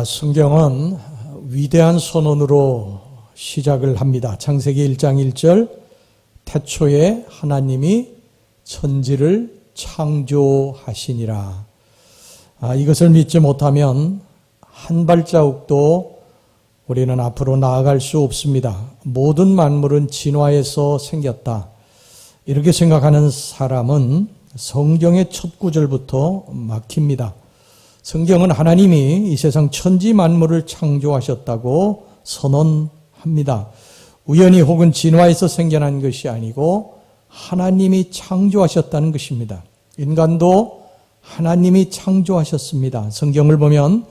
성경은 위대한 선언으로 시작을 합니다. 창세기 1장 1절, 태초에 하나님이 천지를 창조하시니라. 이것을 믿지 못하면 한 발자국도 우리는 앞으로 나아갈 수 없습니다. 모든 만물은 진화에서 생겼다. 이렇게 생각하는 사람은 성경의 첫 구절부터 막힙니다. 성경은 하나님이 이 세상 천지 만물을 창조하셨다고 선언합니다. 우연히 혹은 진화에서 생겨난 것이 아니고 하나님이 창조하셨다는 것입니다. 인간도 하나님이 창조하셨습니다. 성경을 보면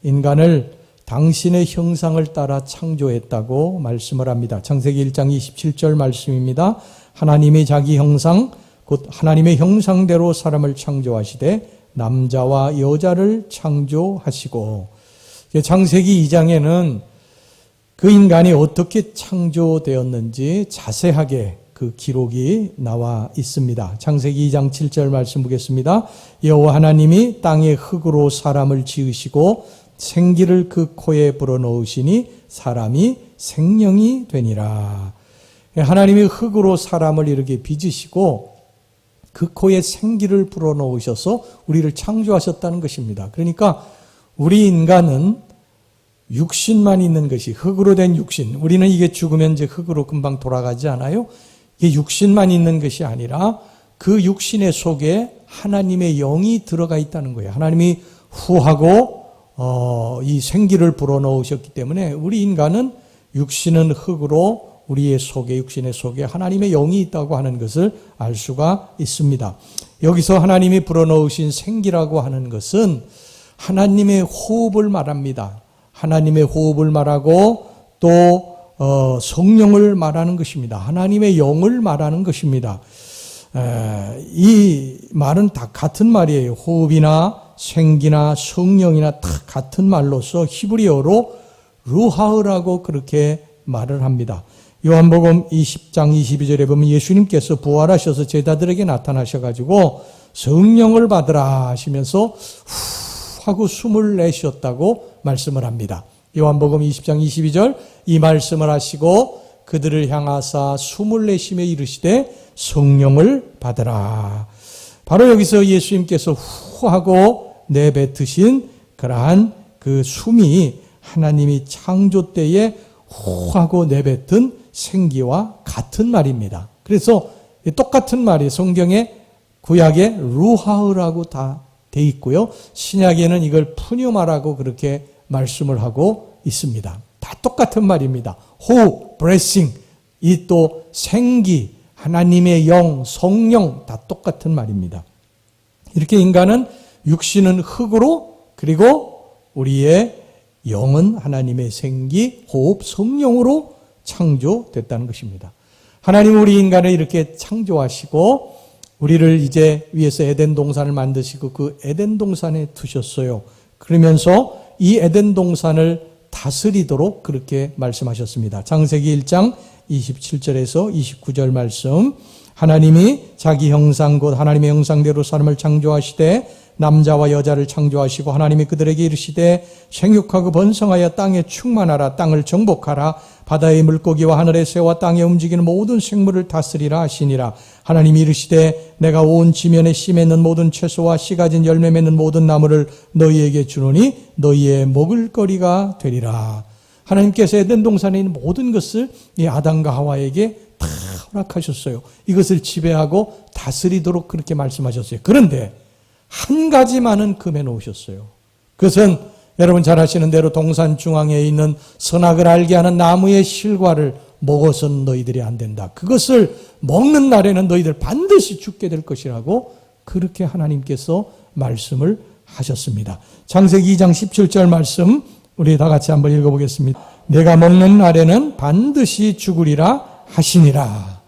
인간을 당신의 형상을 따라 창조했다고 말씀을 합니다. 창세기 1장 27절 말씀입니다. 하나님이 자기 형상, 곧 하나님의 형상대로 사람을 창조하시되 남자와 여자를 창조하시고, 창세기 2장에는 그 인간이 어떻게 창조되었는지 자세하게 그 기록이 나와 있습니다. 창세기 2장 7절 말씀 보겠습니다. 여호와 하나님이 땅의 흙으로 사람을 지으시고 생기를 그 코에 불어넣으시니 사람이 생명이 되니라. 하나님이 흙으로 사람을 이렇게 빚으시고 그 코에 생기를 불어넣으셔서 우리를 창조하셨다는 것입니다. 그러니까 우리 인간은 육신만 있는 것이, 흙으로 된 육신, 우리는 이게 죽으면 이제 흙으로 금방 돌아가지 않아요? 이게 육신만 있는 것이 아니라 그 육신의 속에 하나님의 영이 들어가 있다는 거예요. 하나님이 후하고 이 생기를 불어넣으셨기 때문에 우리 인간은 육신은 흙으로 우리의 속에, 육신의 속에 하나님의 영이 있다고 하는 것을 알 수가 있습니다. 여기서 하나님이 불어넣으신 생기라고 하는 것은 하나님의 호흡을 말합니다. 하나님의 호흡을 말하고 또 성령을 말하는 것입니다. 하나님의 영을 말하는 것입니다. 이 말은 다 같은 말이에요. 호흡이나 생기나 성령이나 다 같은 말로서 히브리어로 루하흐라고 그렇게 말을 합니다. 요한복음 20장 22절에 보면 예수님께서 부활하셔서 제자들에게 나타나셔가지고 성령을 받으라 하시면서 후 하고 숨을 내쉬었다고 말씀을 합니다. 요한복음 20장 22절 이 말씀을 하시고 그들을 향하사 숨을 내쉬며 이르시되 성령을 받으라. 바로 여기서 예수님께서 후 하고 내뱉으신 그러한 그 숨이 하나님이 창조 때에 후 하고 내뱉은 생기와 같은 말입니다. 그래서 똑같은 말이 성경에 구약에 루하흐라고 다 돼 있고요. 신약에는 이걸 푸뉴마라고 그렇게 말씀을 하고 있습니다. 다 똑같은 말입니다. 호흡, 브레싱, 이 또 생기, 하나님의 영, 성령 다 똑같은 말입니다. 이렇게 인간은 육신은 흙으로, 그리고 우리의 영은 하나님의 생기, 호흡, 성령으로 창조됐다는 것입니다. 하나님 우리 인간을 이렇게 창조하시고 우리를 이제 위에서 에덴 동산을 만드시고 그 에덴 동산에 두셨어요. 그러면서 이 에덴 동산을 다스리도록 그렇게 말씀하셨습니다. 창세기 1장 27절에서 29절 말씀. 하나님이 자기 형상 곧 하나님의 형상대로 사람을 창조하시되 남자와 여자를 창조하시고 하나님이 그들에게 이르시되 생육하고 번성하여 땅에 충만하라. 땅을 정복하라. 바다의 물고기와 하늘의 새와 땅에 움직이는 모든 생물을 다스리라 하시니라. 하나님이 이르시되 내가 온 지면에 씨 맺는 모든 채소와 씨 가진 열매 맺는 모든 나무를 너희에게 주노니 너희의 먹을거리가 되리라. 하나님께서 에덴 동산에 있는 모든 것을 이 아담과 하와에게 다 허락하셨어요. 이것을 지배하고 다스리도록 그렇게 말씀하셨어요. 그런데 한 가지만은 금해 놓으셨어요. 그것은 여러분 잘 아시는 대로 동산 중앙에 있는 선악을 알게 하는 나무의 실과를 먹어서는 너희들이 안 된다. 그것을 먹는 날에는 너희들 반드시 죽게 될 것이라고 그렇게 하나님께서 말씀을 하셨습니다. 창세기 2장 17절 말씀 우리 다 같이 한번 읽어보겠습니다. 내가 먹는 날에는 반드시 죽으리라 하시니라.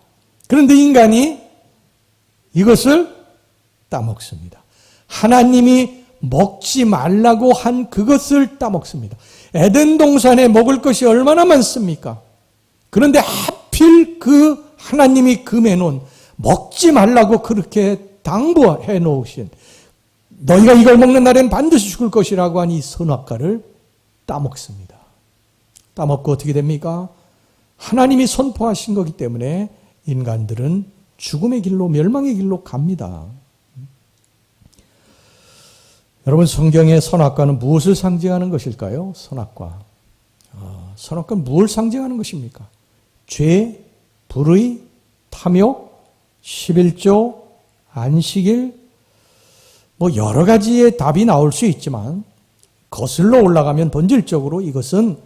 그런데 인간이 이것을 따먹습니다. 하나님이 먹지 말라고 한 그것을 따먹습니다. 에덴 동산에 먹을 것이 얼마나 많습니까? 그런데 하필 그 하나님이 금해 놓은 먹지 말라고 그렇게 당부해 놓으신 너희가 이걸 먹는 날엔 반드시 죽을 것이라고 하니 이 선악과를 따먹습니다. 따먹고 어떻게 됩니까? 하나님이 선포하신 거기 때문에 인간들은 죽음의 길로, 멸망의 길로 갑니다. 여러분, 성경의 선악과는 무엇을 상징하는 것일까요? 선악과. 선악과는 무엇을 상징하는 것입니까? 죄, 불의, 탐욕, 11조, 안식일, 여러 가지의 답이 나올 수 있지만 거슬러 올라가면 본질적으로 이것은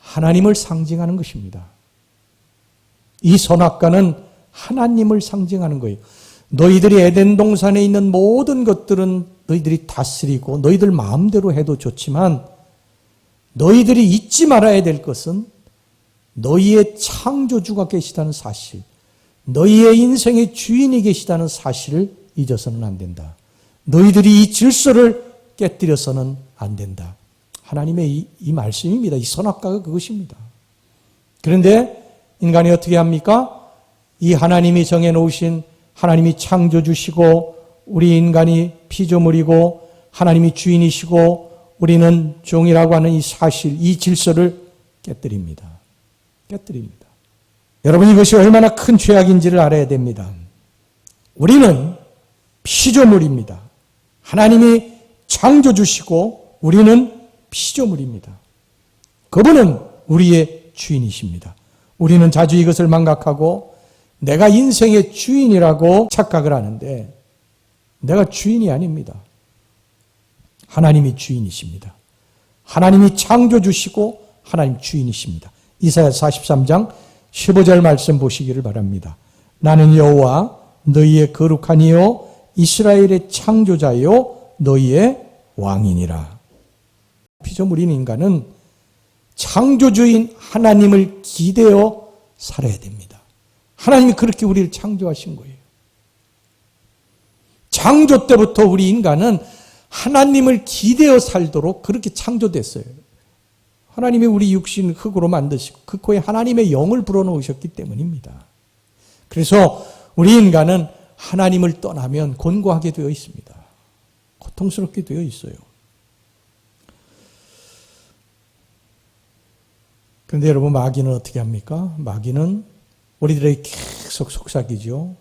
하나님을 상징하는 것입니다. 이 선악과는 하나님을 상징하는 거예요. 너희들이 에덴 동산에 있는 모든 것들은 너희들이 다스리고 너희들 마음대로 해도 좋지만 너희들이 잊지 말아야 될 것은 너희의 창조주가 계시다는 사실, 너희의 인생의 주인이 계시다는 사실을 잊어서는 안 된다. 너희들이 이 질서를 깨뜨려서는 안 된다. 하나님의 이 말씀입니다. 이 선악과가 그것입니다. 그런데 인간이 어떻게 합니까? 이 하나님이 정해놓으신, 하나님이 창조주시고 우리 인간이 피조물이고 하나님이 주인이시고 우리는 종이라고 하는 이 사실, 이 질서를 깨뜨립니다. 깨뜨립니다. 여러분, 이것이 얼마나 큰 죄악인지를 알아야 됩니다. 우리는 피조물입니다. 하나님이 창조주시고 우리는 피조물입니다. 그분은 우리의 주인이십니다. 우리는 자주 이것을 망각하고 내가 인생의 주인이라고 착각을 하는데 내가 주인이 아닙니다. 하나님이 주인이십니다. 하나님이 창조주시고 하나님 주인이십니다. 이사야 43장 15절 말씀 보시기를 바랍니다. 나는 여호와 너희의 거룩한 이요 이스라엘의 창조자요 너희의 왕이니라. 피조물인 인간은 창조주인 하나님을 기대어 살아야 됩니다. 하나님이 그렇게 우리를 창조하신 거예요. 창조 때부터 우리 인간은 하나님을 기대어 살도록 그렇게 창조됐어요. 하나님이 우리 육신 흙으로 만드시고 그 코에 하나님의 영을 불어넣으셨기 때문입니다. 그래서 우리 인간은 하나님을 떠나면 곤고하게 되어 있습니다. 고통스럽게 되어 있어요. 그런데 여러분, 마귀는 어떻게 합니까? 마귀는 우리들에게 계속 속삭이죠.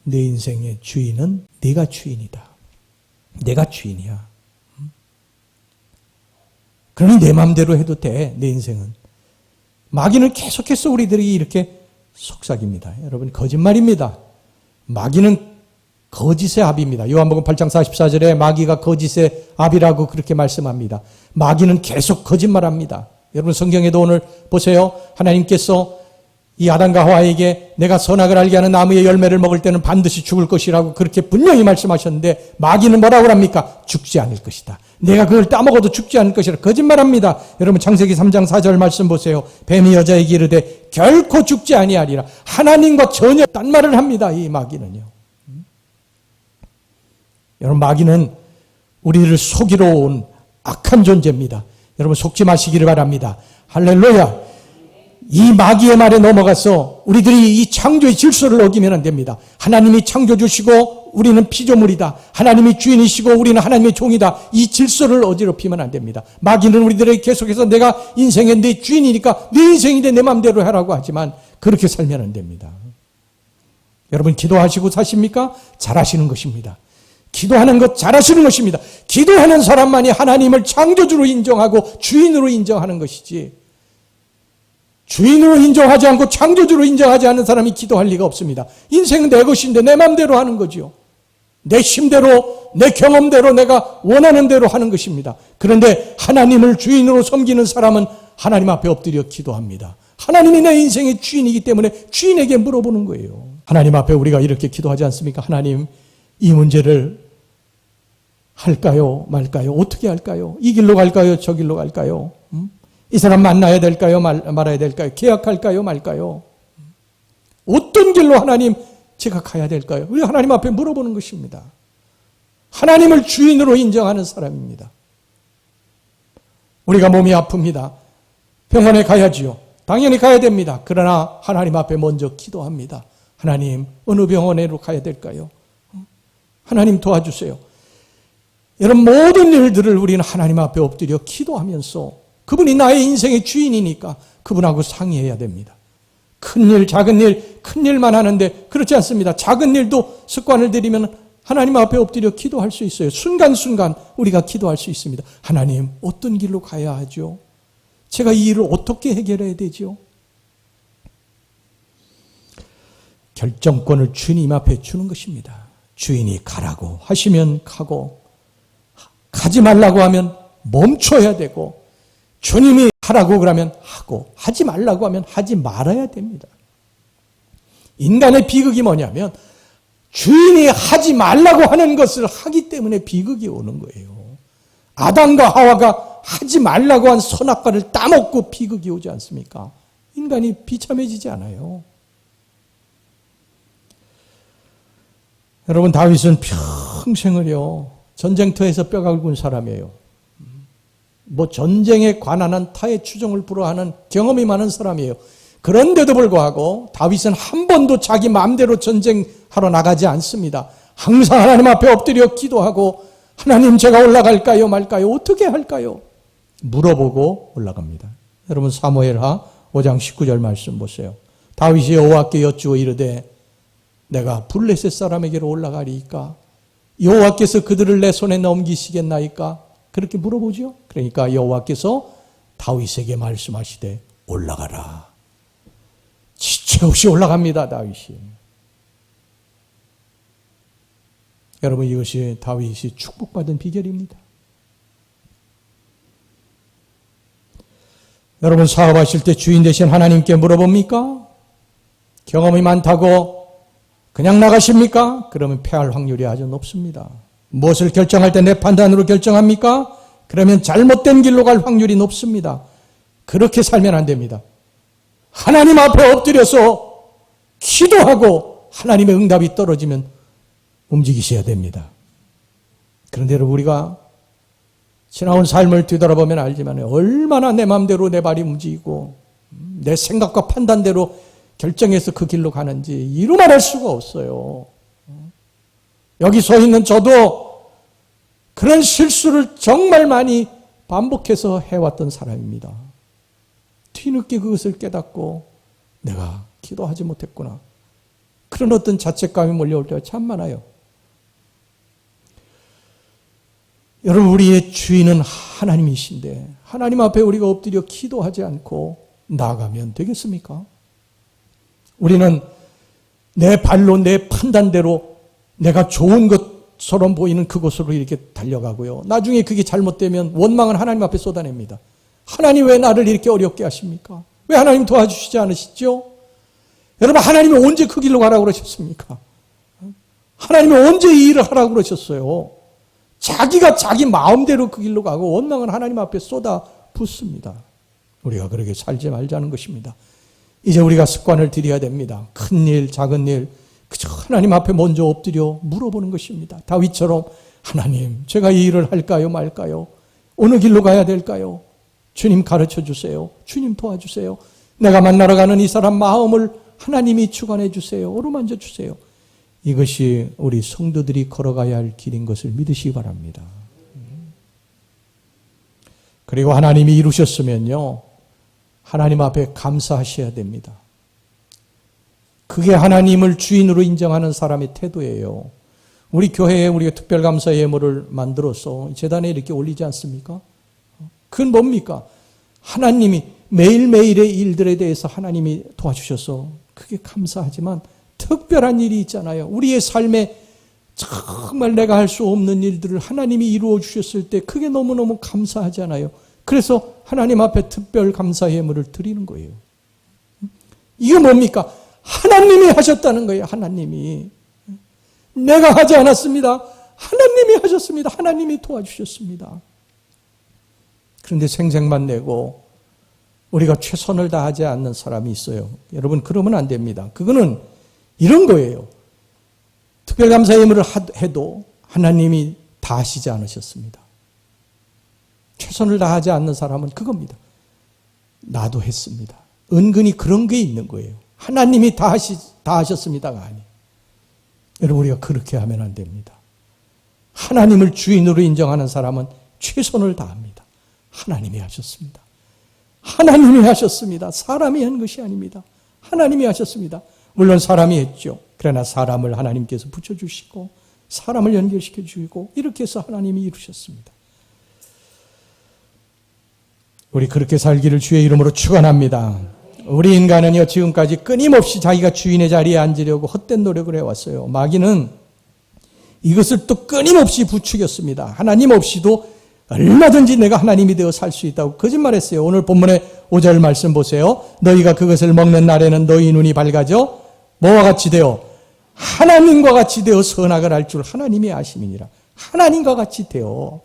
내 인생의 주인은 네가 주인이다. 내가 주인이야. 그러니 내 마음대로 해도 돼, 내 인생은. 마귀는 계속해서 우리들에게 이렇게 속삭입니다. 여러분, 거짓말입니다. 마귀는 거짓의 압입니다. 요한복음 8장 44절에 마귀가 거짓의 압이라고 그렇게 말씀합니다. 마귀는 계속 거짓말합니다. 여러분, 성경에도 오늘 보세요. 하나님께서 이 아담과 하와에게 내가 선악을 알게 하는 나무의 열매를 먹을 때는 반드시 죽을 것이라고 그렇게 분명히 말씀하셨는데 마귀는 뭐라고 합니까? 죽지 않을 것이다. 내가 그걸 따먹어도 죽지 않을 것이라 거짓말합니다. 여러분, 창세기 3장 4절 말씀 보세요. 뱀이 여자에게 이르되 결코 죽지 아니하리라. 하나님과 전혀 딴 말을 합니다. 이 마귀는요. 여러분, 마귀는 우리를 속이러 온 악한 존재입니다. 여러분, 속지 마시기를 바랍니다. 할렐루야. 이 마귀의 말에 넘어가서 우리들이 이 창조의 질서를 어기면 안 됩니다. 하나님이 창조주시고 우리는 피조물이다. 하나님이 주인이시고 우리는 하나님의 종이다. 이 질서를 어지럽히면 안 됩니다. 마귀는 우리들에게 계속해서 내가 인생의 내 주인이니까 내 인생인데 내 마음대로 하라고 하지만 그렇게 살면 안 됩니다. 여러분, 기도하시고 사십니까? 잘하시는 것입니다. 기도하는 것 잘하시는 것입니다. 기도하는 사람만이 하나님을 창조주로 인정하고 주인으로 인정하는 것이지 주인으로 인정하지 않고 창조주로 인정하지 않는 사람이 기도할 리가 없습니다. 인생은 내 것인데 내 마음대로 하는 거죠. 내 힘대로, 내 경험대로 내가 원하는 대로 하는 것입니다. 그런데 하나님을 주인으로 섬기는 사람은 하나님 앞에 엎드려 기도합니다. 하나님이 내 인생의 주인이기 때문에 주인에게 물어보는 거예요. 하나님 앞에 우리가 이렇게 기도하지 않습니까? 하나님, 이 문제를 할까요? 말까요? 어떻게 할까요? 이 길로 갈까요? 저 길로 갈까요? 이 사람 만나야 될까요? 말아야 될까요? 계약할까요? 말까요? 어떤 길로 하나님 제가 가야 될까요? 우리 하나님 앞에 물어보는 것입니다. 하나님을 주인으로 인정하는 사람입니다. 우리가 몸이 아픕니다. 병원에 가야지요. 당연히 가야 됩니다. 그러나 하나님 앞에 먼저 기도합니다. 하나님, 어느 병원으로 가야 될까요? 하나님 도와주세요. 이런 모든 일들을 우리는 하나님 앞에 엎드려 기도하면서 그분이 나의 인생의 주인이니까 그분하고 상의해야 됩니다. 큰 일, 작은 일, 큰 일만 하는데 그렇지 않습니다. 작은 일도 습관을 들이면 하나님 앞에 엎드려 기도할 수 있어요. 순간순간 우리가 기도할 수 있습니다. 하나님, 어떤 길로 가야 하죠? 제가 이 일을 어떻게 해결해야 되죠? 결정권을 주님 앞에 주는 것입니다. 주인이 가라고 하시면 가고, 가지 말라고 하면 멈춰야 되고, 주님이 하라고 그러면 하고, 하지 말라고 하면 하지 말아야 됩니다. 인간의 비극이 뭐냐면 주인이 하지 말라고 하는 것을 하기 때문에 비극이 오는 거예요. 아담과 하와가 하지 말라고 한 선악과를 따먹고 비극이 오지 않습니까? 인간이 비참해지지 않아요. 여러분, 다윗은 평생을요 전쟁터에서 뼈가 굵은 사람이에요. 뭐 전쟁에 관한 한 타의 추종을 불허하는 경험이 많은 사람이에요. 그런데도 불구하고 다윗은 한 번도 자기 마음대로 전쟁하러 나가지 않습니다. 항상 하나님 앞에 엎드려 기도하고, 하나님, 제가 올라갈까요 말까요? 어떻게 할까요? 물어보고 올라갑니다. 여러분, 사무엘하 5장 19절 말씀 보세요. 다윗이 여호와께 여쭈어 이르되 내가 블레셋 사람에게로 올라가리이까? 여호와께서 그들을 내 손에 넘기시겠나이까? 그렇게 물어보죠. 그러니까 여호와께서 다윗에게 말씀하시되 올라가라. 지체 없이 올라갑니다, 다윗이. 여러분, 이것이 다윗이 축복받은 비결입니다. 여러분, 사업하실 때 주인 되신 하나님께 물어봅니까? 경험이 많다고 그냥 나가십니까? 그러면 패할 확률이 아주 높습니다. 무엇을 결정할 때 내 판단으로 결정합니까? 그러면 잘못된 길로 갈 확률이 높습니다. 그렇게 살면 안 됩니다. 하나님 앞에 엎드려서 기도하고 하나님의 응답이 떨어지면 움직이셔야 됩니다. 그런데 여러분, 우리가 지나온 삶을 뒤돌아보면 알지만 얼마나 내 마음대로 내 발이 움직이고 내 생각과 판단대로 결정해서 그 길로 가는지 이루 말할 수가 없어요. 여기 서 있는 저도 그런 실수를 정말 많이 반복해서 해왔던 사람입니다. 뒤늦게 그것을 깨닫고 내가 기도하지 못했구나. 그런 어떤 자책감이 몰려올 때가 참 많아요. 여러분, 우리의 주인은 하나님이신데 하나님 앞에 우리가 엎드려 기도하지 않고 나아가면 되겠습니까? 우리는 내 발로 내 판단대로 내가 좋은 것처럼 보이는 그곳으로 이렇게 달려가고요. 나중에 그게 잘못되면 원망은 하나님 앞에 쏟아냅니다. 하나님, 왜 나를 이렇게 어렵게 하십니까? 왜 하나님 도와주시지 않으시죠? 여러분, 하나님이 언제 그 길로 가라고 그러셨습니까? 하나님이 언제 이 일을 하라고 그러셨어요? 자기가 자기 마음대로 그 길로 가고 원망은 하나님 앞에 쏟아 붓습니다. 우리가 그렇게 살지 말자는 것입니다. 이제 우리가 습관을 들여야 됩니다. 큰 일, 작은 일, 그저 하나님 앞에 먼저 엎드려 물어보는 것입니다. 다윗처럼 하나님, 제가 이 일을 할까요 말까요? 어느 길로 가야 될까요? 주님 가르쳐 주세요. 주님 도와주세요. 내가 만나러 가는 이 사람 마음을 하나님이 주관해 주세요. 어루만져 주세요. 이것이 우리 성도들이 걸어가야 할 길인 것을 믿으시기 바랍니다. 그리고 하나님이 이루셨으면요, 하나님 앞에 감사하셔야 됩니다. 그게 하나님을 주인으로 인정하는 사람의 태도예요. 우리 교회에 우리가 특별감사 예물을 만들어서 재단에 이렇게 올리지 않습니까? 그건 뭡니까? 하나님이 매일매일의 일들에 대해서 하나님이 도와주셔서 그게 감사하지만 특별한 일이 있잖아요. 우리의 삶에 정말 내가 할 수 없는 일들을 하나님이 이루어 주셨을 때 그게 너무너무 감사하잖아요. 그래서 하나님 앞에 특별 감사 예물을 드리는 거예요. 이게 뭡니까? 하나님이 하셨다는 거예요. 하나님이. 내가 하지 않았습니다. 하나님이 하셨습니다. 하나님이 도와주셨습니다. 그런데 생색만 내고 우리가 최선을 다하지 않는 사람이 있어요. 여러분, 그러면 안 됩니다. 그거는 이런 거예요. 특별감사 예물을 해도 하나님이 다 하시지 않으셨습니다. 최선을 다하지 않는 사람은 그겁니다. 나도 했습니다. 은근히 그런 게 있는 거예요. 하나님이 다 하셨습니다가 아니에요. 여러분, 우리가 그렇게 하면 안 됩니다. 하나님을 주인으로 인정하는 사람은 최선을 다합니다. 하나님이 하셨습니다. 하나님이 하셨습니다. 사람이 한 것이 아닙니다. 하나님이 하셨습니다. 물론 사람이 했죠. 그러나 사람을 하나님께서 붙여주시고 사람을 연결시켜 주시고 이렇게 해서 하나님이 이루셨습니다. 우리 그렇게 살기를 주의 이름으로 축원합니다. 우리 인간은요, 지금까지 끊임없이 자기가 주인의 자리에 앉으려고 헛된 노력을 해왔어요. 마귀는 이것을 또 끊임없이 부추겼습니다. 하나님 없이도 얼마든지 내가 하나님이 되어 살 수 있다고 거짓말했어요. 오늘 본문의 5절 말씀 보세요. 너희가 그것을 먹는 날에는 너희 눈이 밝아져 뭐와 같이 되어 하나님과 같이 되어 선악을 알 줄 하나님이 아심이니라. 하나님과 같이 되어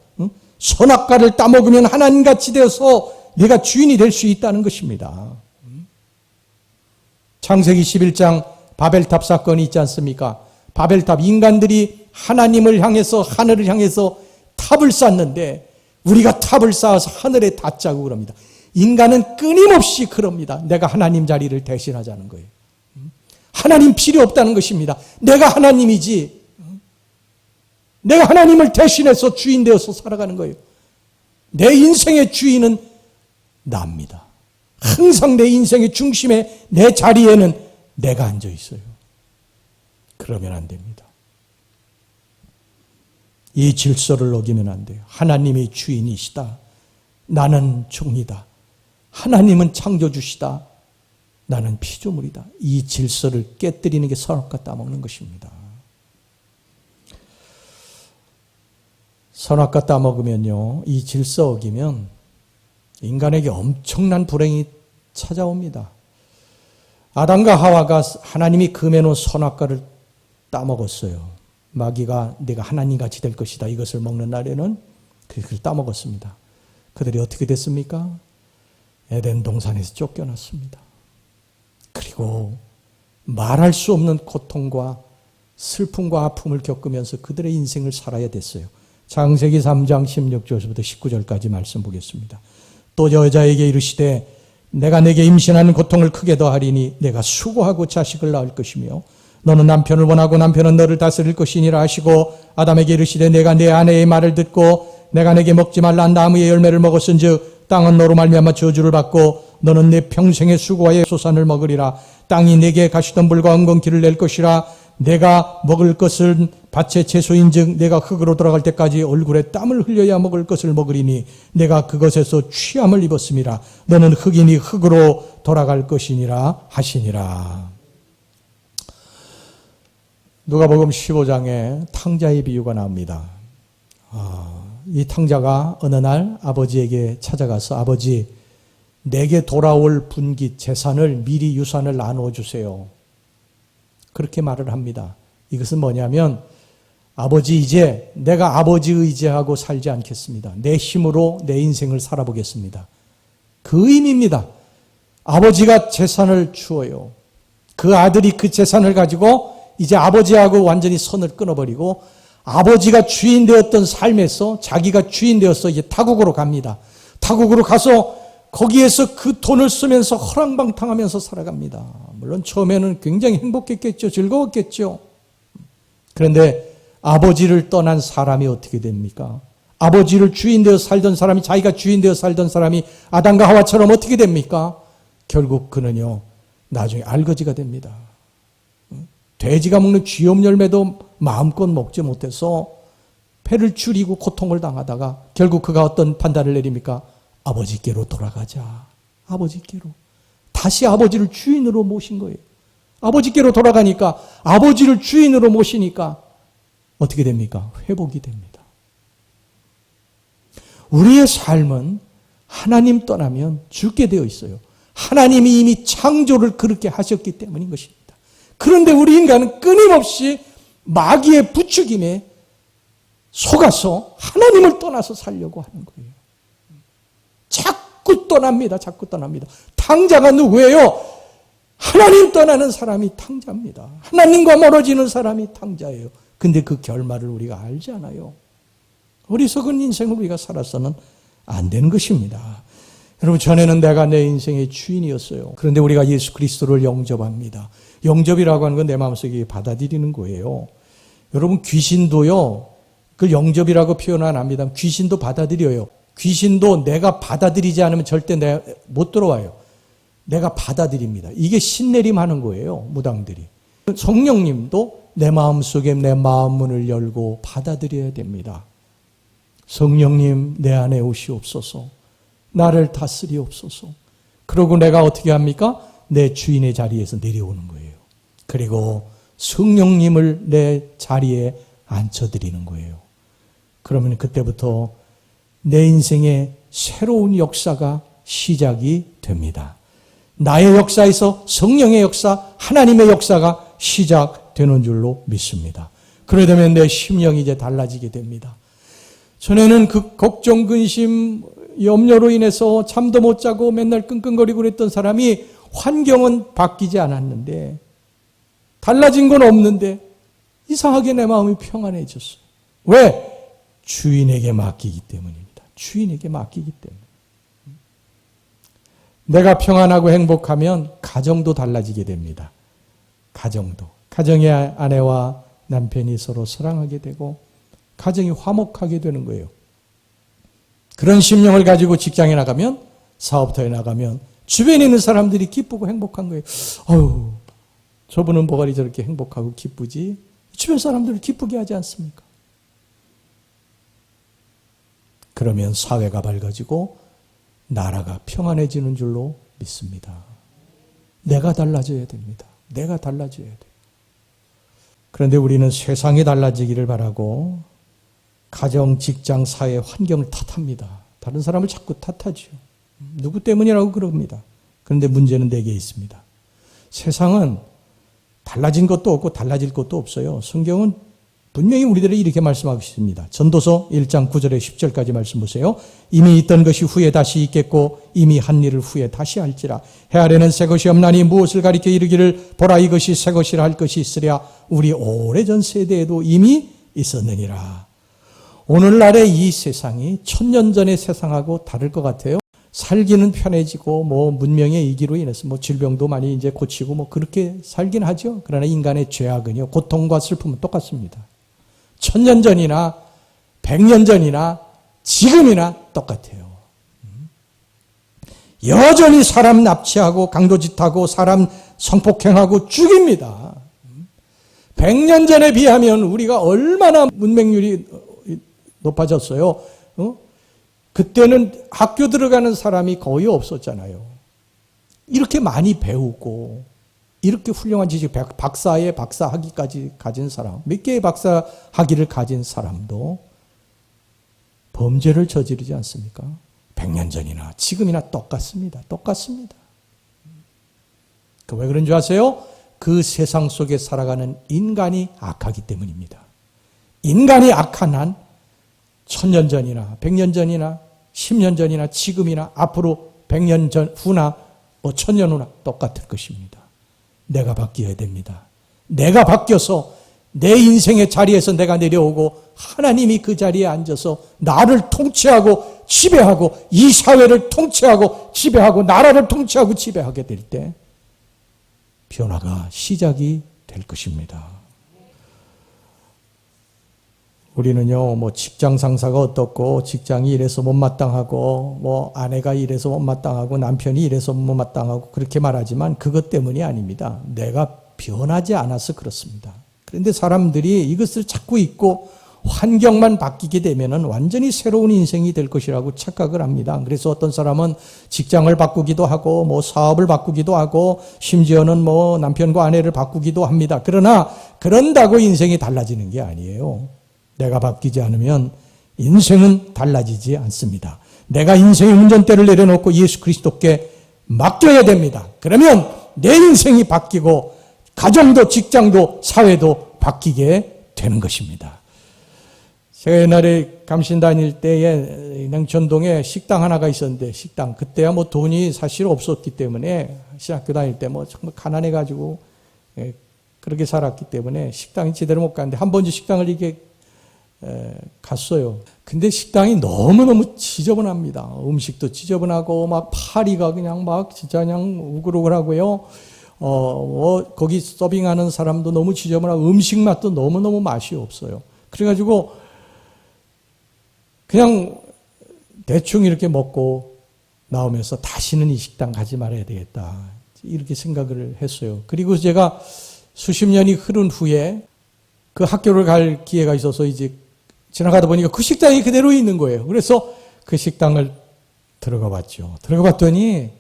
선악과를 따먹으면 하나님같이 되어서 내가 주인이 될 수 있다는 것입니다. 창세기 11장 바벨탑 사건이 있지 않습니까? 바벨탑, 인간들이 하나님을 향해서 하늘을 향해서 탑을 쌓는데 우리가 탑을 쌓아서 하늘에 닿자고 그럽니다. 인간은 끊임없이 그럽니다. 내가 하나님 자리를 대신하자는 거예요. 하나님 필요 없다는 것입니다. 내가 하나님이지. 내가 하나님을 대신해서 주인 되어서 살아가는 거예요. 내 인생의 주인은 나입니다. 항상 내 인생의 중심에 내 자리에는 내가 앉아 있어요. 그러면 안 됩니다. 이 질서를 어기면 안 돼요. 하나님이 주인이시다. 나는 종이다. 하나님은 창조주시다. 나는 피조물이다. 이 질서를 깨뜨리는 게 선악과 따먹는 것입니다. 선악과 따먹으면요, 이 질서 어기면 인간에게 엄청난 불행이 찾아옵니다. 아담과 하와가 하나님이 금해놓은 선악과를 따먹었어요. 마귀가 내가 하나님같이 될 것이다. 이것을 먹는 날에는 그것을 따먹었습니다. 그들이 어떻게 됐습니까? 에덴 동산에서 쫓겨났습니다. 그리고 말할 수 없는 고통과 슬픔과 아픔을 겪으면서 그들의 인생을 살아야 됐어요. 창세기 3장 16절부터 19절까지 말씀 보겠습니다. 또 여자에게 이르시되 내가 내게 임신하는 고통을 크게 더하리니 내가 수고하고 자식을 낳을 것이며 너는 남편을 원하고 남편은 너를 다스릴 것이니라 하시고 아담에게 이르시되 내가 내 아내의 말을 듣고 내가 내게 먹지 말라 한 나무의 열매를 먹었은즉 땅은 너로 말미암아 저주를 받고 너는 내 평생의 수고와의 소산을 먹으리라. 땅이 내게 가시덤불과 엉겅퀴를 낼 것이라. 내가 먹을 것은 밭의 채소인즉 내가 흙으로 돌아갈 때까지 얼굴에 땀을 흘려야 먹을 것을 먹으리니 내가 그것에서 취함을 입었음이라. 너는 흙이니 흙으로 돌아갈 것이니라 하시니라. 누가복음 15장에 탕자의 비유가 나옵니다. 이 탕자가 어느 날 아버지에게 찾아가서 아버지, 내게 돌아올 분깃 재산을 미리 유산을 나누어 주세요. 그렇게 말을 합니다. 이것은 뭐냐면 아버지, 이제 내가 아버지 의지하고 살지 않겠습니다. 내 힘으로 내 인생을 살아보겠습니다. 그 의미입니다. 아버지가 재산을 주어요. 그 아들이 그 재산을 가지고 이제 아버지하고 완전히 선을 끊어버리고 아버지가 주인 되었던 삶에서 자기가 주인 되어서 이제 타국으로 갑니다. 타국으로 가서 거기에서 그 돈을 쓰면서 허랑방탕하면서 살아갑니다. 물론 처음에는 굉장히 행복했겠죠. 즐거웠겠죠. 그런데 아버지를 떠난 사람이 어떻게 됩니까? 아버지를 주인 되어 살던 사람이, 자기가 주인 되어 살던 사람이 아담과 하와처럼 어떻게 됩니까? 결국 그는요, 나중에 알거지가 됩니다. 돼지가 먹는 쥐염 열매도 마음껏 먹지 못해서 배를 줄이고 고통을 당하다가 결국 그가 어떤 판단을 내립니까? 아버지께로 돌아가자. 아버지께로. 다시 아버지를 주인으로 모신 거예요. 아버지께로 돌아가니까, 아버지를 주인으로 모시니까 어떻게 됩니까? 회복이 됩니다. 우리의 삶은 하나님 떠나면 죽게 되어 있어요. 하나님이 이미 창조를 그렇게 하셨기 때문인 것입니다. 그런데 우리 인간은 끊임없이 마귀의 부추김에 속아서 하나님을 떠나서 살려고 하는 거예요. 자꾸 떠납니다. 자꾸 떠납니다. 탕자가 누구예요? 하나님 떠나는 사람이 탕자입니다. 하나님과 멀어지는 사람이 탕자예요. 근데 그 결말을 우리가 알지 않아요. 어리석은 인생을 우리가 살아서는 안 되는 것입니다. 여러분, 전에는 내가 내 인생의 주인이었어요. 그런데 우리가 예수 그리스도를 영접합니다. 영접이라고 하는 건 내 마음속에 받아들이는 거예요. 여러분, 귀신도요, 그걸 영접이라고 표현 안 합니다. 귀신도 받아들여요. 귀신도 내가 받아들이지 않으면 절대 내가 못 들어와요. 내가 받아들입니다. 이게 신내림 하는 거예요, 무당들이. 성령님도 내 마음속에 내 마음 문을 열고 받아들여야 됩니다. 성령님 내 안에 오시옵소서. 나를 다스리옵소서. 그러고 내가 어떻게 합니까? 내 주인의 자리에서 내려오는 거예요. 그리고 성령님을 내 자리에 앉혀드리는 거예요. 그러면 그때부터 내 인생의 새로운 역사가 시작이 됩니다. 나의 역사에서 성령의 역사, 하나님의 역사가 시작되는 줄로 믿습니다. 그러려면 내 심령이 이제 달라지게 됩니다. 전에는 그 걱정, 근심, 염려로 인해서 잠도 못 자고 맨날 끙끙거리고 그랬던 사람이 환경은 바뀌지 않았는데 달라진 건 없는데 이상하게 내 마음이 평안해졌어요. 왜? 주인에게 맡기기 때문입니다. 주인에게 맡기기 때문에. 내가 평안하고 행복하면 가정도 달라지게 됩니다. 가정도. 가정의 아내와 남편이 서로 사랑하게 되고 가정이 화목하게 되는 거예요. 그런 심령을 가지고 직장에 나가면, 사업터에 나가면 주변에 있는 사람들이 기쁘고 행복한 거예요. 어휴, 저분은 뭐가 저렇게 행복하고 기쁘지? 주변 사람들을 기쁘게 하지 않습니까? 그러면 사회가 밝아지고 나라가 평안해지는 줄로 믿습니다. 내가 달라져야 됩니다. 내가 달라져야 돼요. 그런데 우리는 세상이 달라지기를 바라고 가정, 직장, 사회, 환경을 탓합니다. 다른 사람을 자꾸 탓하죠. 누구 때문이라고 그럽니다. 그런데 문제는 내게 있습니다. 세상은 달라진 것도 없고 달라질 것도 없어요. 성경은 분명히 우리들에게 이렇게 말씀하고 있습니다. 전도서 1장 9절에 10절까지 말씀 보세요. 이미 있던 것이 후에 다시 있겠고 이미 한 일을 후에 다시 할지라. 해 아래는 새 것이 없나니 무엇을 가리켜 이르기를 보라 이것이 새 것이라 할 것이 있으랴. 우리 오래전 세대에도 이미 있었느니라. 오늘날의 이 세상이 천년 전의 세상하고 다를 것 같아요. 살기는 편해지고 문명의 이기로 인해서 질병도 많이 이제 고치고 그렇게 살긴 하죠. 그러나 인간의 죄악은요, 고통과 슬픔은 똑같습니다. 천년 전이나 백년 전이나 지금이나 똑같아요. 여전히 사람 납치하고 강도짓하고 사람 성폭행하고 죽입니다. 100년 전에 비하면 우리가 얼마나 문맹률이 높아졌어요. 그때는 학교 들어가는 사람이 거의 없었잖아요. 이렇게 많이 배우고 이렇게 훌륭한 지식, 박사의 박사 학위까지 가진 사람, 몇 개의 박사 학위를 가진 사람도 범죄를 저지르지 않습니까? 100년 전이나 지금이나 똑같습니다. 똑같습니다. 왜 그런 줄 아세요? 그 세상 속에 살아가는 인간이 악하기 때문입니다. 인간이 악한 한 천년 전이나 100년 전이나 10년 전이나 지금이나 앞으로 100년 전 후나 천년 후나 똑같을 것입니다. 내가 바뀌어야 됩니다. 내가 바뀌어서 내 인생의 자리에서 내가 내려오고 하나님이 그 자리에 앉아서 나를 통치하고 지배하고 이 사회를 통치하고 지배하고 나라를 통치하고 지배하게 될 때 변화가 시작이 될 것입니다. 우리는요, 직장 상사가 어떻고, 직장이 이래서 못마땅하고, 아내가 이래서 못마땅하고, 남편이 이래서 못마땅하고, 그렇게 말하지만 그것 때문이 아닙니다. 내가 변하지 않아서 그렇습니다. 그런데 사람들이 이것을 자꾸 잊고 환경만 바뀌게 되면은 완전히 새로운 인생이 될 것이라고 착각을 합니다. 그래서 어떤 사람은 직장을 바꾸기도 하고, 사업을 바꾸기도 하고, 심지어는 남편과 아내를 바꾸기도 합니다. 그러나, 그런다고 인생이 달라지는 게 아니에요. 내가 바뀌지 않으면 인생은 달라지지 않습니다. 내가 인생의 운전대를 내려놓고 예수 그리스도께 맡겨야 됩니다. 그러면 내 인생이 바뀌고 가정도 직장도 사회도 바뀌게 되는 것입니다. 제가 옛날에 감신 다닐 때에 냉천동에 식당 하나가 있었는데 식당 그때야 돈이 사실 없었기 때문에 신학교 다닐 때 정말 가난해가지고 그렇게 살았기 때문에 식당이 제대로 못 갔는데 한 번도 식당을 이렇게 갔어요. 근데 식당이 너무너무 지저분합니다. 음식도 지저분하고 파리가 그냥 진짜 그냥 우글우글하고요. 거기 서빙하는 사람도 너무 지저분하고 음식 맛도 너무너무 맛이 없어요. 그래가지고 그냥 대충 이렇게 먹고 나오면서 다시는 이 식당 가지 말아야 되겠다. 이렇게 생각을 했어요. 그리고 제가 수십 년이 흐른 후에 그 학교를 갈 기회가 있어서 이제 지나가다 보니까 그 식당이 그대로 있는 거예요. 그래서 그 식당을 들어가 봤죠. 들어가 봤더니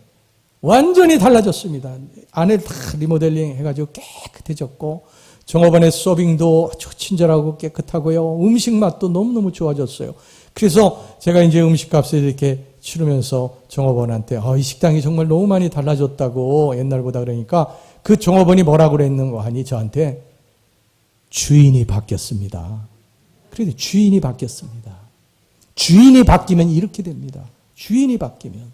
완전히 달라졌습니다. 안에 다 리모델링 해가지고 깨끗해졌고, 종업원의 서빙도 아주 친절하고 깨끗하고요. 음식 맛도 너무너무 좋아졌어요. 그래서 제가 이제 음식값을 이렇게 치르면서 종업원한테 이 식당이 정말 너무 많이 달라졌다고 옛날보다 그러니까 그 종업원이 뭐라고 그랬는 거 하니 저한테 주인이 바뀌었습니다. 그래도 주인이 바뀌었습니다. 주인이 바뀌면 이렇게 됩니다. 주인이 바뀌면,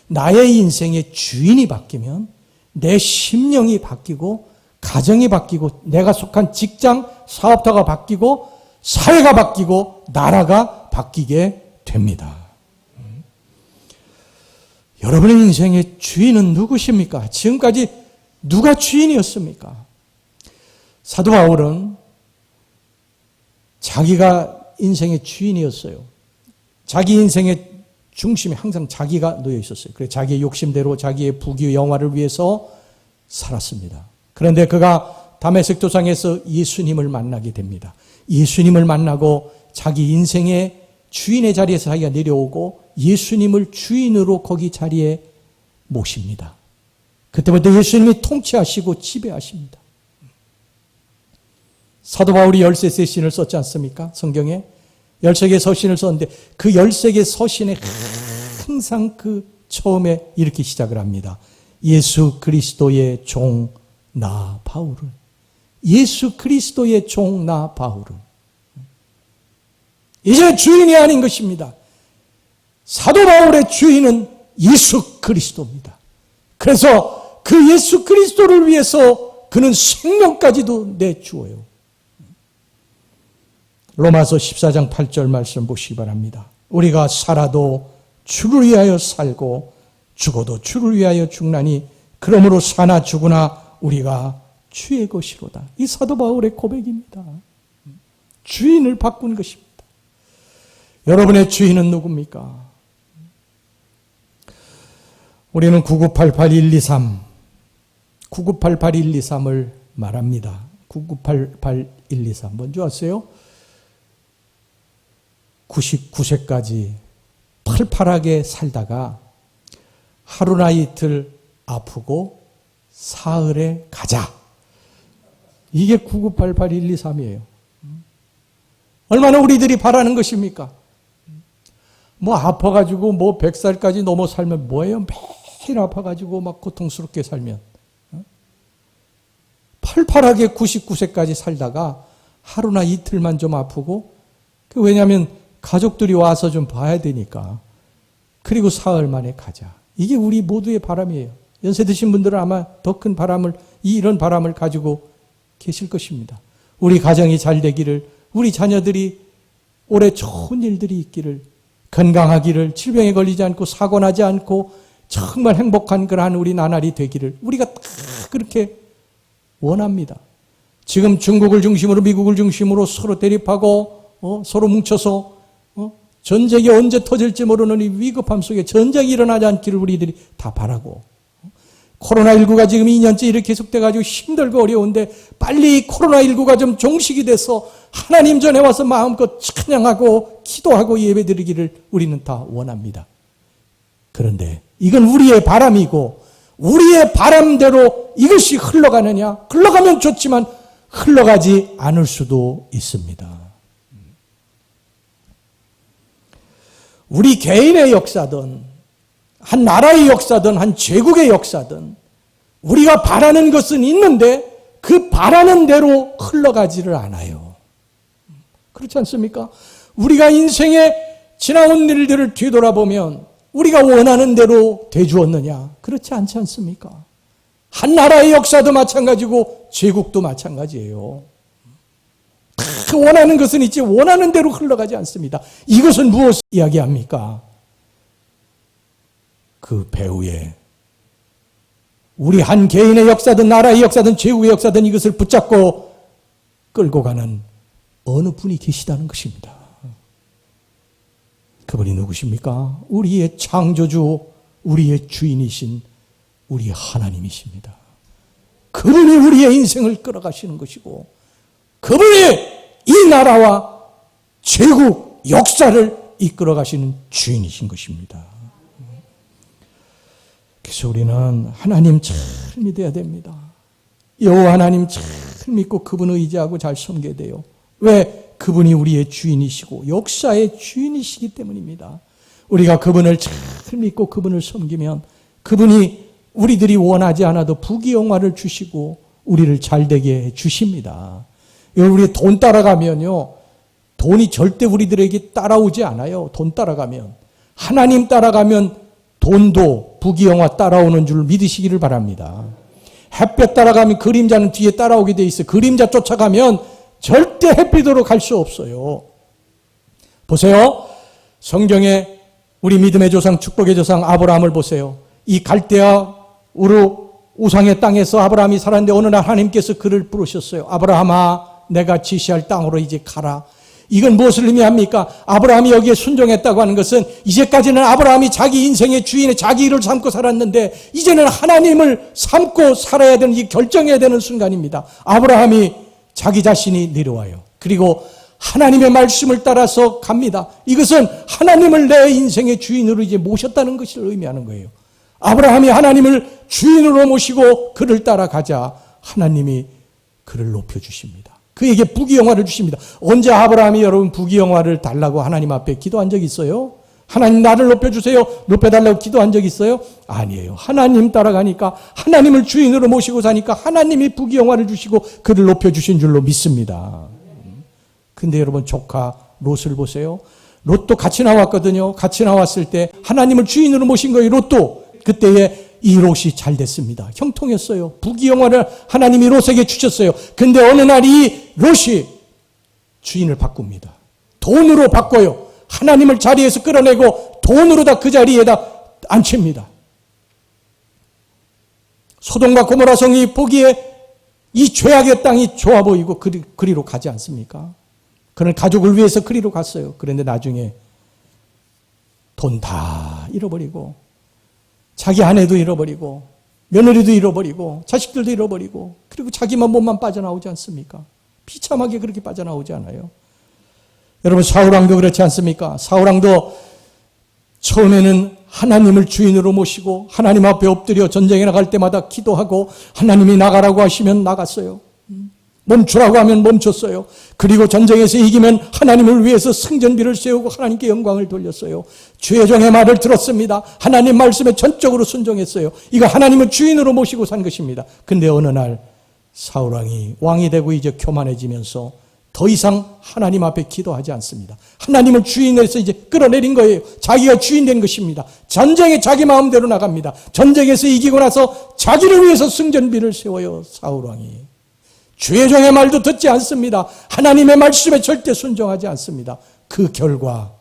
나의 인생의 주인이 바뀌면 내 심령이 바뀌고 가정이 바뀌고 내가 속한 직장, 사업터가 바뀌고 사회가 바뀌고 나라가 바뀌게 됩니다. 여러분의 인생의 주인은 누구십니까? 지금까지 누가 주인이었습니까? 사도 바울은 자기가 인생의 주인이었어요. 자기 인생의 중심에 항상 자기가 놓여 있었어요. 그래서 자기의 욕심대로 자기의 부귀 영화를 위해서 살았습니다. 그런데 그가 다메섹 도상에서 예수님을 만나게 됩니다. 예수님을 만나고 자기 인생의 주인의 자리에서 자기가 내려오고 예수님을 주인으로 거기 자리에 모십니다. 그때부터 예수님이 통치하시고 지배하십니다. 사도 바울이 13개 서신을 썼지 않습니까? 성경에 13개 서신을 썼는데 그 13개 서신에 항상 그 처음에 이렇게 시작을 합니다. 예수 그리스도의 종 나 바울은, 예수 그리스도의 종 나 바울은. 이제 주인이 아닌 것입니다. 사도 바울의 주인은 예수 그리스도입니다. 그래서 그 예수 그리스도를 위해서 그는 생명까지도 내주어요. 로마서 14장 8절 말씀 보시기 바랍니다. 우리가 살아도 주를 위하여 살고 죽어도 주를 위하여 죽나니 그러므로 사나 죽으나 우리가 주의 것이로다. 이 사도 바울의 고백입니다. 주인을 바꾼 것입니다. 여러분의 주인은 누굽니까? 우리는 9988-123, 9988-123을 말합니다. 9988-123 뭔지 아세요? 99세까지 팔팔하게 살다가 하루나 이틀 아프고 사흘에 가자. 이게 9988-123이에요. 얼마나 우리들이 바라는 것입니까? 뭐 아파가지고 뭐 100살까지 넘어 살면 뭐예요? 매일 아파가지고 막 고통스럽게 살면. 팔팔하게 99세까지 살다가 하루나 이틀만 좀 아프고, 왜냐하면 가족들이 와서 좀 봐야 되니까. 그리고 사흘 만에 가자. 이게 우리 모두의 바람이에요. 연세 드신 분들은 아마 더 큰 바람을, 이런 바람을 가지고 계실 것입니다. 우리 가정이 잘 되기를, 우리 자녀들이 올해 좋은 일들이 있기를, 건강하기를, 질병에 걸리지 않고 사고 나지 않고 정말 행복한 그러한 우리 나날이 되기를 우리가 다 그렇게 원합니다. 지금 중국을 중심으로 미국을 중심으로 서로 대립하고 서로 뭉쳐서 전쟁이 언제 터질지 모르는 이 위급함 속에 전쟁이 일어나지 않기를 우리들이 다 바라고, 코로나19가 지금 2년째 이렇게 계속돼가지고 힘들고 어려운데 빨리 코로나19가 좀 종식이 돼서 하나님 전에 와서 마음껏 찬양하고 기도하고 예배드리기를 우리는 다 원합니다. 그런데 이건 우리의 바람이고 우리의 바람대로 이것이 흘러가느냐? 흘러가면 좋지만 흘러가지 않을 수도 있습니다. 우리 개인의 역사든 한 나라의 역사든 한 제국의 역사든 우리가 바라는 것은 있는데 그 바라는 대로 흘러가지를 않아요. 그렇지 않습니까? 우리가 인생에 지나온 일들을 뒤돌아보면 우리가 원하는 대로 되주었느냐? 그렇지 않지 않습니까? 한 나라의 역사도 마찬가지고 제국도 마찬가지예요. 다 원하는 것은 있지 원하는 대로 흘러가지 않습니다. 이것은 무엇을 이야기합니까? 그 배후에 우리 한 개인의 역사든 나라의 역사든 제국의 역사든 이것을 붙잡고 끌고 가는 어느 분이 계시다는 것입니다. 그분이 누구십니까? 우리의 창조주, 우리의 주인이신 우리 하나님이십니다. 그분이 우리의 인생을 끌어가시는 것이고 그분이 이 나라와 제국, 역사를 이끌어가시는 주인이신 것입니다. 그래서 우리는 하나님 잘 믿어야 됩니다. 여호와 하나님 잘 믿고 그분을 의지하고 잘 섬겨야 돼요. 왜? 그분이 우리의 주인이시고 역사의 주인이시기 때문입니다. 우리가 그분을 잘 믿고 그분을 섬기면 그분이 우리들이 원하지 않아도 부귀영화를 주시고 우리를 잘되게 해 주십니다. 우리 돈 따라가면요, 돈이 절대 우리들에게 따라오지 않아요. 돈 따라가면. 하나님 따라가면 돈도 부귀영화 따라오는 줄 믿으시기를 바랍니다. 햇볕 따라가면 그림자는 뒤에 따라오게 돼 있어요. 그림자 쫓아가면 절대 햇빛으로 갈 수 없어요. 보세요. 성경에 우리 믿음의 조상, 축복의 조상 아브라함을 보세요. 이 갈대아 우르 우상의 땅에서 아브라함이 살았는데 어느 날 하나님께서 그를 부르셨어요. 아브라함아, 내가 지시할 땅으로 이제 가라. 이건 무엇을 의미합니까? 아브라함이 여기에 순종했다고 하는 것은 이제까지는 아브라함이 자기 인생의 주인의 자기 일을 삼고 살았는데 이제는 하나님을 삼고 살아야 되는, 이 결정해야 되는 순간입니다. 아브라함이 자기 자신이 내려와요. 그리고 하나님의 말씀을 따라서 갑니다. 이것은 하나님을 내 인생의 주인으로 이제 모셨다는 것을 의미하는 거예요. 아브라함이 하나님을 주인으로 모시고 그를 따라가자 하나님이 그를 높여주십니다. 그에게 부귀영화를 주십니다. 언제 아브라함이 여러분 부귀영화를 달라고 하나님 앞에 기도한 적 있어요? 하나님 나를 높여주세요, 높여달라고 기도한 적 있어요? 아니에요. 하나님 따라가니까, 하나님을 주인으로 모시고 사니까 하나님이 부귀영화를 주시고 그를 높여주신 줄로 믿습니다. 근데 여러분 조카 롯을 보세요. 롯도 같이 나왔거든요. 같이 나왔을 때 하나님을 주인으로 모신 거예요. 롯도. 그때에 이 롯이 잘 됐습니다. 형통했어요. 부귀영화를 하나님이 롯에게 주셨어요. 근데 어느 날 이 롯이 주인을 바꿉니다. 돈으로 바꿔요. 하나님을 자리에서 끌어내고 돈으로 다 그 자리에다 앉힙니다. 소돔과 고모라 성이 보기에 이 죄악의 땅이 좋아 보이고 그리로 가지 않습니까? 그는 가족을 위해서 그리로 갔어요. 그런데 나중에 돈 다 잃어버리고 자기 아내도 잃어버리고 며느리도 잃어버리고 자식들도 잃어버리고 그리고 자기만 몸만 빠져나오지 않습니까? 비참하게 그렇게 빠져나오지 않아요? 여러분 사울왕도 그렇지 않습니까? 사울왕도 처음에는 하나님을 주인으로 모시고 하나님 앞에 엎드려 전쟁에 나갈 때마다 기도하고 하나님이 나가라고 하시면 나갔어요. 멈추라고 하면 멈췄어요. 그리고 전쟁에서 이기면 하나님을 위해서 승전비를 세우고 하나님께 영광을 돌렸어요. 주의 종의 말을 들었습니다. 하나님 말씀에 전적으로 순종했어요. 이거 하나님을 주인으로 모시고 산 것입니다. 근데 어느 날 사울왕이 왕이 되고 이제 교만해지면서 더 이상 하나님 앞에 기도하지 않습니다. 하나님을 주인에서 이제 끌어내린 거예요. 자기가 주인 된 것입니다. 전쟁에 자기 마음대로 나갑니다. 전쟁에서 이기고 나서 자기를 위해서 승전비를 세워요. 사울왕이. 주의 종의 말도 듣지 않습니다. 하나님의 말씀에 절대 순종하지 않습니다. 그 결과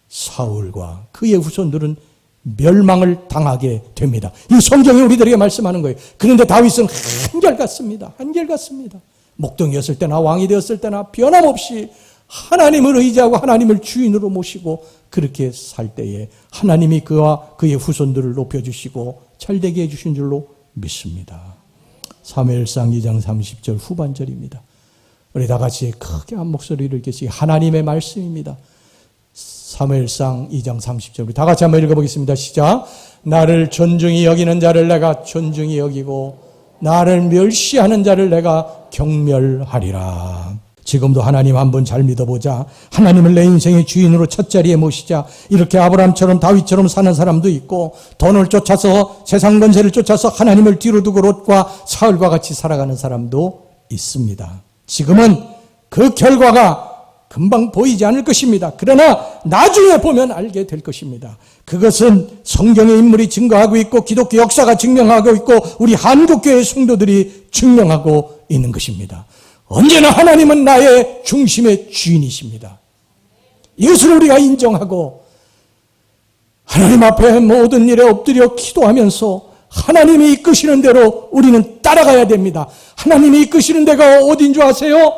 사울과 그의 후손들은 멸망을 당하게 됩니다. 이 성경이 우리들에게 말씀하는 거예요. 그런데 다윗은 한결같습니다. 한결같습니다. 목동이었을 때나 왕이 되었을 때나 변함없이 하나님을 의지하고 하나님을 주인으로 모시고 그렇게 살 때에 하나님이 그와 그의 후손들을 높여주시고 잘되게 해주신 줄로 믿습니다. 사무엘상 2장 30절 후반절입니다. 우리 다 같이 크게 한 목소리를 읽겠습니다. 하나님의 말씀입니다. 사무엘상 2장 30절 우리 다 같이 한번 읽어보겠습니다. 시작. 나를 존중히 여기는 자를 내가 존중히 여기고 나를 멸시하는 자를 내가 경멸하리라. 지금도 하나님 한번 잘 믿어보자. 하나님을 내 인생의 주인으로 첫 자리에 모시자. 이렇게 아브라함처럼 다윗처럼 사는 사람도 있고 돈을 쫓아서 세상 권세를 쫓아서 하나님을 뒤로 두고 롯과 사울과 같이 살아가는 사람도 있습니다. 지금은 그 결과가 금방 보이지 않을 것입니다. 그러나 나중에 보면 알게 될 것입니다. 그것은 성경의 인물이 증거하고 있고 기독교 역사가 증명하고 있고 우리 한국교회 성도들이 증명하고 있는 것입니다. 언제나 하나님은 나의 중심의 주인이십니다. 이것을 우리가 인정하고 하나님 앞에 모든 일에 엎드려 기도하면서 하나님이 이끄시는 대로 우리는 따라가야 됩니다. 하나님이 이끄시는 데가 어딘 줄 아세요?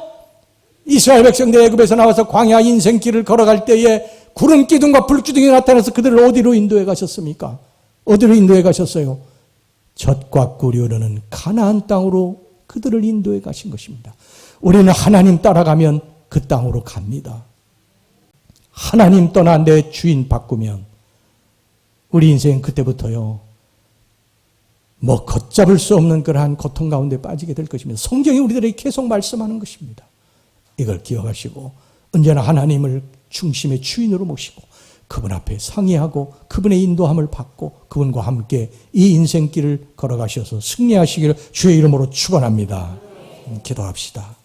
이스라엘 백성들 애굽에서 나와서 광야 인생길을 걸어갈 때에 구름 기둥과 불 기둥이 나타나서 그들을 어디로 인도해 가셨습니까? 어디로 인도해 가셨어요? 젖과 꿀이 흐르는 가나안 땅으로 그들을 인도해 가신 것입니다. 우리는 하나님 따라가면 그 땅으로 갑니다. 하나님 떠나 내 주인 바꾸면 우리 인생 그때부터요, 뭐 걷잡을 수 없는 그러한 고통 가운데 빠지게 될 것입니다. 성경이 우리들에게 계속 말씀하는 것입니다. 이걸 기억하시고 언제나 하나님을 중심의 주인으로 모시고 그분 앞에 상의하고 그분의 인도함을 받고 그분과 함께 이 인생길을 걸어가셔서 승리하시기를 주의 이름으로 축원합니다. 기도합시다.